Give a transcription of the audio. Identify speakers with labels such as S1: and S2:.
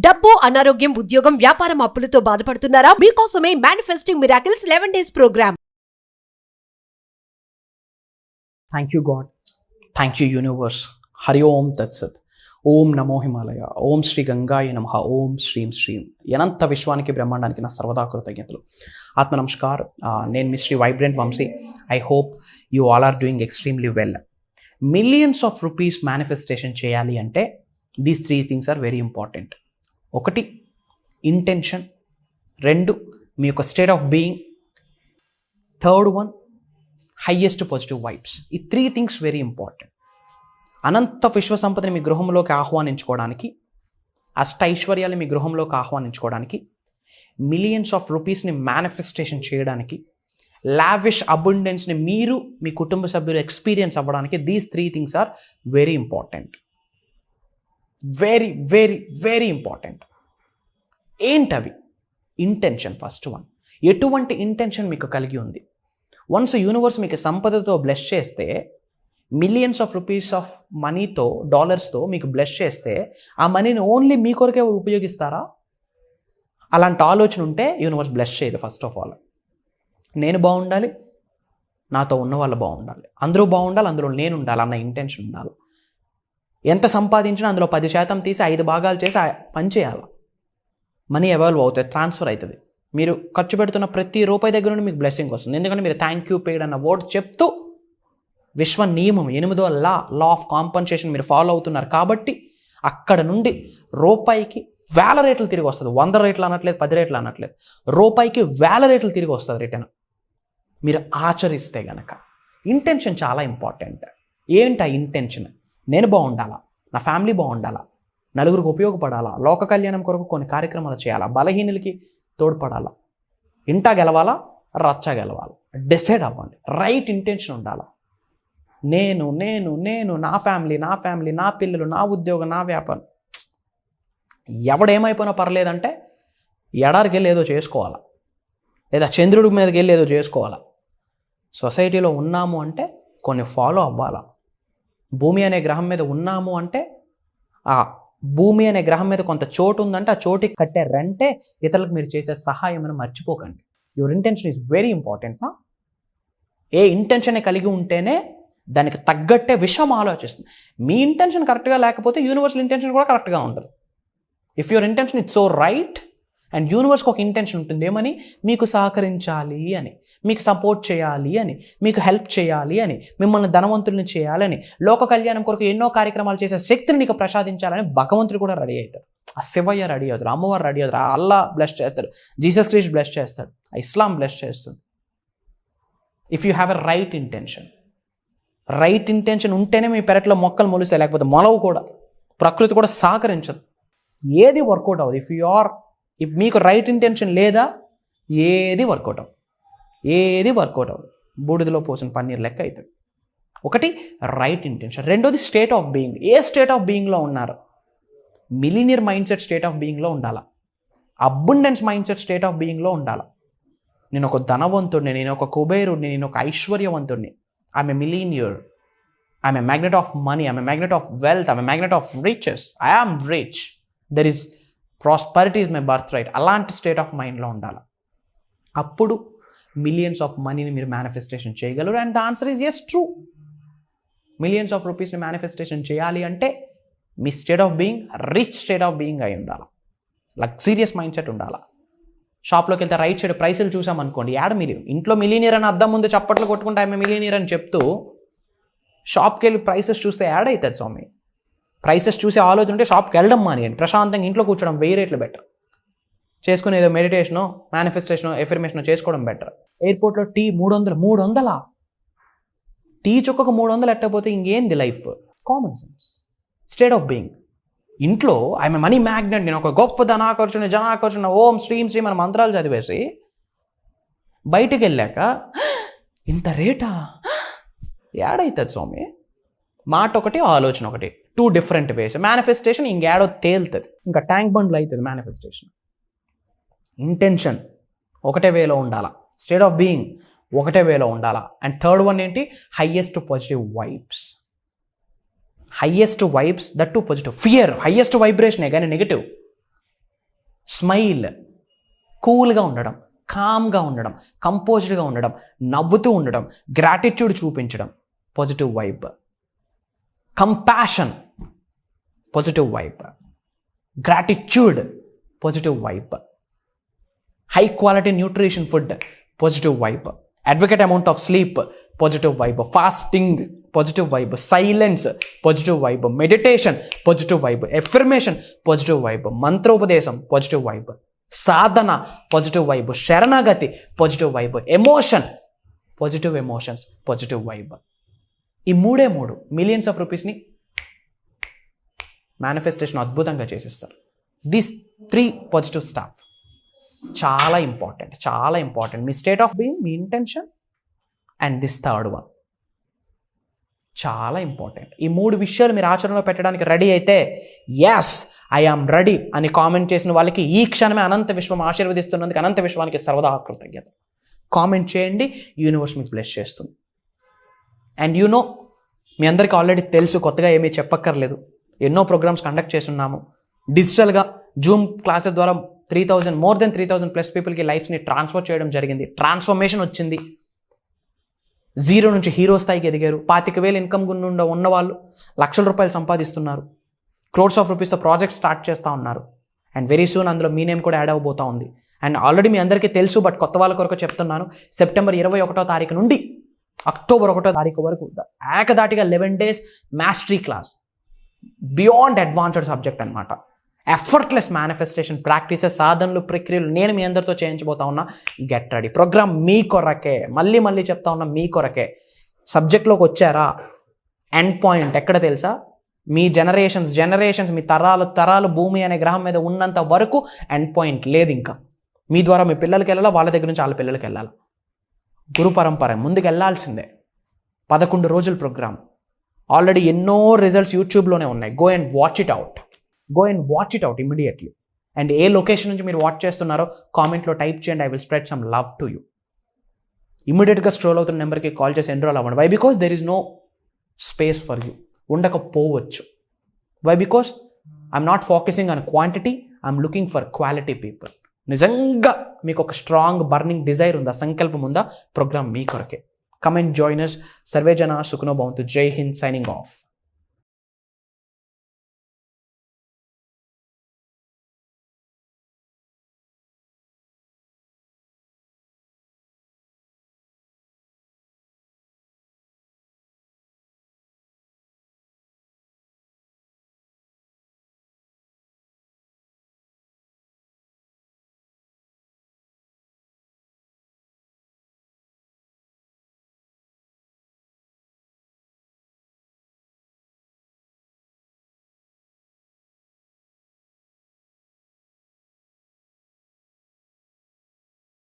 S1: డబ్బు, అనారోగ్యం, ఉద్యోగం, వ్యాపారం, అప్పులతో బాధపడుతున్నారా? మీకోసమే manifesting miracles 11 days programme.
S2: Thank you God, thank you universe. హరి ఓం తత్సత్. ఓం నమో హిమాలయ. ఓం శ్రీ గంగాయ నమః. ఓం శ్రీం శ్రీం. అనంత విశ్వానికి బ్రహ్మాండానికి నా సర్వదా కృతజ్ఞతలు. ఆత్మ నమస్కార్. నేను మీ Shri vibrant Vamshi. I hope you all are doing extremely well. Millions of rupees manifestation చేయాలి అంటే these 3 things are very important. 1 intention, 2 మీ యొక్క state of being, 3rd one highest positive vibes. ఈ 3 things వెరీ ఇంపార్టెంట్. అనంత విశ్వ సంపదని మీ గృహంలోకి ఆహ్వానించుకోవడానికి, అష్టైశ్వర్యాలు మీ గృహంలోకి ఆహ్వానించుకోవడానికి, మిలియన్స్ ఆఫ్ రూపీస్ని మేనిఫెస్టేషన్ చేయడానికి, లావిష్ అబుండెన్స్ని మీరు మీ కుటుంబ సభ్యులు ఎక్స్పీరియన్స్ అవ్వడానికి these 3 things are very important. Very very very important. ఏంటవి? ఇంటెన్షన్. ఫస్ట్ వన్, ఎటువంటి ఇంటెన్షన్ మీకు కలిగి ఉంది? వన్స్ యూనివర్స్ మీకు సంపదతో బ్లెస్ చేస్తే, మిలియన్స్ ఆఫ్ రూపీస్ ఆఫ్ మనీతో, డాలర్స్తో మీకు బ్లెస్ చేస్తే, ఆ మనీని ఓన్లీ మీ కొరకే ఉపయోగిస్తారా? అలాంటి ఆలోచన ఉంటే యూనివర్స్ బ్లెస్ చేయదు. ఫస్ట్ ఆఫ్ ఆల్ నేను బాగుండాలి, నాతో ఉన్న వాళ్ళు బాగుండాలి, అందరూ బాగుండాలి, అందులో నేను ఉండాలి అన్న ఇంటెన్షన్ ఉండాలి. ఎంత సంపాదించినా అందులో 10% తీసి 5 భాగాలు చేసి పని చేయాలి. మనీ ఎవాల్వ్ అవుతుంది, ట్రాన్స్ఫర్ అవుతుంది. మీరు ఖర్చు పెడుతున్న ప్రతి రూపాయి దగ్గర నుండి మీకు బ్లెస్సింగ్ వస్తుంది. ఎందుకంటే మీరు థ్యాంక్ యూ పెయిడ్ అన్న వర్డ్ చెప్తూ విశ్వ నియమం 8వ లా ఆఫ్ కాంపన్సేషన్ మీరు ఫాలో అవుతున్నారు. కాబట్టి అక్కడ నుండి రూపాయికి వేల రేట్లు తిరిగి వస్తుంది. 100 రేట్లు అనట్లేదు, 10 రేట్లు అనట్లేదు, రూపాయికి వేల రేట్లు తిరిగి వస్తుంది రిటర్న్ మీరు ఆచరిస్తే గనక. ఇంటెన్షన్ చాలా ఇంపార్టెంట్. ఏంటి ఆ ఇంటెన్షన్? నేను బాగుండాలా, నా ఫ్యామిలీ బాగుండాలా, నలుగురికి ఉపయోగపడాలా, లోక కళ్యాణం కొరకు కొన్ని కార్యక్రమాలు చేయాలా, బలహీనులకి తోడ్పడాలా, ఇంటా గెలవాలా, రచ్చ గెలవాలా, డిసైడ్ అవ్వండి. రైట్ ఇంటెన్షన్ ఉండాలా. నేను నేను నేను నా ఫ్యామిలీ, నా పిల్లలు, నా ఉద్యోగం, నా వ్యాపారం, ఎవడేమైపోయినా పర్లేదంటే ఎడారికి వెళ్ళి ఏదో చేసుకోవాలా, లేదా చంద్రుడి మీదకి వెళ్ళి ఏదో చేసుకోవాలా. సొసైటీలో ఉన్నాము అంటే కొన్ని ఫాలో అవ్వాలా. భూమి అనే గ్రహం మీద ఉన్నాము అంటే ఆ భూమి అనే గ్రహం మీద కొంత చోటు ఉందంటే ఆ చోటుకి కట్టే రెంటే ఇతరులకు మీరు చేసే సహాయం అని మర్చిపోకండి. Your intention is very important. A intention కలిగి ఉంటేనే దానికి తగ్గట్టే విషయం ఆలోచిస్తుంది. మీ ఇంటెన్షన్ కరెక్ట్గా లేకపోతే యూనివర్సల్ ఇంటెన్షన్ కూడా కరెక్ట్గా ఉంటుంది. If your intention it's so right and యూనివర్స్కి ఒక ఇంటెన్షన్ ఉంటుంది, ఏమని? మీకు సహకరించాలి అని, మీకు సపోర్ట్ చేయాలి అని, మీకు హెల్ప్ చేయాలి అని, మిమ్మల్ని ధనవంతుల్ని చేయాలని, లోక కళ్యాణం కొరకు ఎన్నో కార్యక్రమాలు చేసే శక్తిని నీకు ప్రసాదించాలని భగవంతుడు కూడా రెడీ అవుతారు. ఆ శివయ్య రెడీ అవుతారు, అమ్మవారు రెడీ అవుతారు, ఆ అల్లా బ్లెస్ చేస్తాడు, జీసస్ క్రైస్ట్ బ్లెస్ చేస్తాడు, ఆ ఇస్లాం బ్లెస్ చేస్తుంది. If you have a right intention. Right intention ఉంటేనే మీ పెరట్లో మొక్కలు మొలుస్తాయి, లేకపోతే మొలవు కూడా, ప్రకృతి కూడా సహకరించదు, ఏది వర్కౌట్ అవ్వదు. ఇఫ్ మీకు రైట్ ఇంటెన్షన్ లేదా ఏది వర్కౌట్ అవ్వదు. బూడిదలో పోసిన పన్నీర్ లెక్క అవుతుంది. 1 రైట్ ఇంటెన్షన్. 2ది స్టేట్ ఆఫ్ బీయింగ్. ఏ స్టేట్ ఆఫ్ బీయింగ్లో ఉన్నారు? Millionaire mind set state of బీయింగ్లో ఉండాలా, abundance mind set state of బీయింగ్లో ఉండాలా. నేను ఒక ధనవంతుడిని, నేను ఒక కుబేరుడిని, నేను ఒక ఐశ్వర్యవంతుడిని. I'm a millionaire, I'm a magnet of money, I'm a magnet of wealth, I'm a magnet of riches, I am rich, there is prosperity is my birth right. అలాంటి స్టేట్ ఆఫ్ మైండ్లో ఉండాలి. అప్పుడు మిలియన్స్ ఆఫ్ మనీని మీరు manifestation చేయగలరు. And the answer is yes, true. Millions of రూపీస్ని manifestation చేయాలి అంటే మీ state of being rich state of being అయి ఉండాలి, లగ్జీరియస్ మైండ్ సెట్ ఉండాలి. షాప్లోకి వెళ్తే రైట్ సైడ్ ప్రైసులు చూసామనుకోండి, మీరు ఇంట్లో మిలీనియర్ అని అద్దం ముందు చప్పట్లు కొట్టుకుంటే ఆమె మిలీనియర్ అని చెప్తూ షాప్కి వెళ్ళి ప్రైసెస్ చూస్తే యాడ్ అవుతుంది స్వామి. ప్రైసెస్ చూసే ఆలోచన ఉంటే షాప్కి వెళ్ళడం మానేయండి, ప్రశాంతంగా ఇంట్లో కూర్చోవడం 1000 రేట్లు బెటర్. చేసుకుని ఏదో మెడిటేషనో, మేనిఫెస్టేషనో, ఎఫర్మేషనో చేసుకోవడం బెటర్. ఎయిర్పోర్ట్లో టీ 300 టీ చుక్కకు 300 ఎట్టకపోతే ఇంకేంది life? Common sense. State of being. ఇంట్లో ఐఎమ్ మనీ మ్యాగ్నెట్, నేను ఒక గొప్ప జనాకర్షణ ఓం శ్రీం శ్రీం మన మంత్రాలు చదివేసి బయటికి వెళ్ళాక ఇంత రేటా యాడ్ అవుతుంది స్వామి. మాట ఒకటి, ఆలోచన ఒకటి, 2 different ways. మేనిఫెస్టేషన్ ఇంకేడో తేలుతుంది, ఇంకా ట్యాంక్ బండ్లు అవుతుంది మేనిఫెస్టేషన్. ఇంటెన్షన్ ఒకటే వేలో ఉండాలా, స్టేట్ ఆఫ్ బీయింగ్ ఒకటే వేలో ఉండాలా. అండ్ 3rd one ఏంటి? Highest positive vibes. Highest vibes, that to positive. Fear highest వైబ్రేషనే కానీ నెగిటివ్. స్మైల్, కూల్గా ఉండడం, కామ్గా ఉండడం, కంపోజ్డ్గా ఉండడం, నవ్వుతూ ఉండడం, గ్రాటిట్యూడ్ చూపించడం, positive vibe. Compassion, positive vibe. Gratitude, positive vibe. High quality nutrition food, positive vibe. Advocate amount of sleep, positive vibe. Fasting, positive vibe. Silence, positive vibe. Meditation, positive vibe. Affirmation, positive vibe. మంత్రోపదేశం, positive vibe. సాధన, positive vibe. శరణాగతి, positive vibe. Emotion, positive emotions, positive vibe. ఈ మూడే మూడు millions of రూపీస్ని manifestation అద్భుతంగా చేసిస్తారు. This 3 positive staff చాలా important, చాలా important. Me state of being, me intention, and this third one చాలా ఇంపార్టెంట్. ఈ 3 విషయాలు మీరు ఆచరణలో పెట్టడానికి రెడీ అయితే, ఎస్ ఐ ఆమ్ రెడీ అని కామెంట్ చేసిన వాళ్ళకి ఈ క్షణమే అనంత విశ్వం ఆశీర్వదిస్తున్నందుకు అనంత విశ్వానికి సర్వదా కృతజ్ఞత. కామెంట్ చేయండి, యూనివర్స్ మీకు బ్లెస్ చేస్తుంది. అండ్ యు నో, మీ అందరికీ ఆల్రెడీ తెలుసు, కొత్తగా ఏమీ చెప్పక్కర్లేదు. ఎన్నో ప్రోగ్రామ్స్ కండక్ట్ చేస్తున్నాము డిజిటల్గా. జూమ్ క్లాసెస్ ద్వారా మోర్ దెన్ 3,000+ పీపుల్కి లైఫ్ని ట్రాన్స్ఫర్ చేయడం జరిగింది. ట్రాన్స్ఫర్మేషన్ వచ్చింది. 0 నుంచి హీరో స్థాయికి ఎదిగారు. 25,000 ఇన్కమ్ ఉన్న వాళ్ళు లక్షల రూపాయలు సంపాదిస్తున్నారు. క్రోర్స్ ఆఫ్ రూపీస్తో ప్రాజెక్ట్ స్టార్ట్ చేస్తూ ఉన్నారు. అండ్ వెరీ సూన్ అందులో మీ నేమ్ కూడా యాడ్ అవ్వబోతూ ఉంది. అండ్ ఆల్రెడీ మీ అందరికీ తెలుసు, బట్ కొత్త వాళ్ళ కొరకు చెప్తున్నాను. సెప్టెంబర్ 21వ తారీఖు నుండి అక్టోబర్ 1వ తారీఖు వరకు ఏకదాటిగా 11 days mastery class, beyond advanced subject అనమాట. ఎఫర్ట్లెస్ మేనిఫెస్టేషన్ ప్రాక్టీసెస్, సాధనలు, ప్రక్రియలు నేను మీ అందరితో చేయించబోతా ఉన్నా. Get ready. ప్రోగ్రామ్ మీ కొరకే, మళ్ళీ చెప్తా ఉన్నా, మీ కొరకే. సబ్జెక్ట్లోకి వచ్చారా, ఎండ్ పాయింట్ ఎక్కడ తెలుసా? మీ జనరేషన్స్ మీ తరాలు భూమి అనే గ్రహం మీద ఉన్నంత వరకు ఎండ్ పాయింట్ లేదు. ఇంకా మీ ద్వారా మీ పిల్లలకి వెళ్ళాలా, వాళ్ళ దగ్గర నుంచి వాళ్ళ పిల్లలకి వెళ్ళాలి. గురు పరంపర ముందుకు వెళ్ళాల్సిందే. 11 రోజుల ప్రోగ్రామ్. ఆల్రెడీ ఎన్నో రిజల్ట్స్ యూట్యూబ్లోనే ఉన్నాయి. Go and watch it out immediately. And ఏ లొకేషన్ నుంచి మీరు వాచ్ చేస్తున్నారో కామెంట్లో టైప్ చేయండి. I will spread some love to you. ఇమీడియట్గా స్క్రోల్ అవుతున్న నెంబర్కి కాల్ చేసి ఎన్రోల్ అవ్వండి. Why? Because there is no space for you. ఉండకపోవచ్చు. Why? Because I'm not focusing on quantity, I'm looking for quality people. నిజంగా మీకు ఒక స్ట్రాంగ్ బర్నింగ్ డిజైర్ ఉందా, సంకల్పం ఉందా, ప్రోగ్రామ్ మీ కొరకే. Come and join us. Survey జన సుఖనో భవంతు. జై హింద్. Signing off.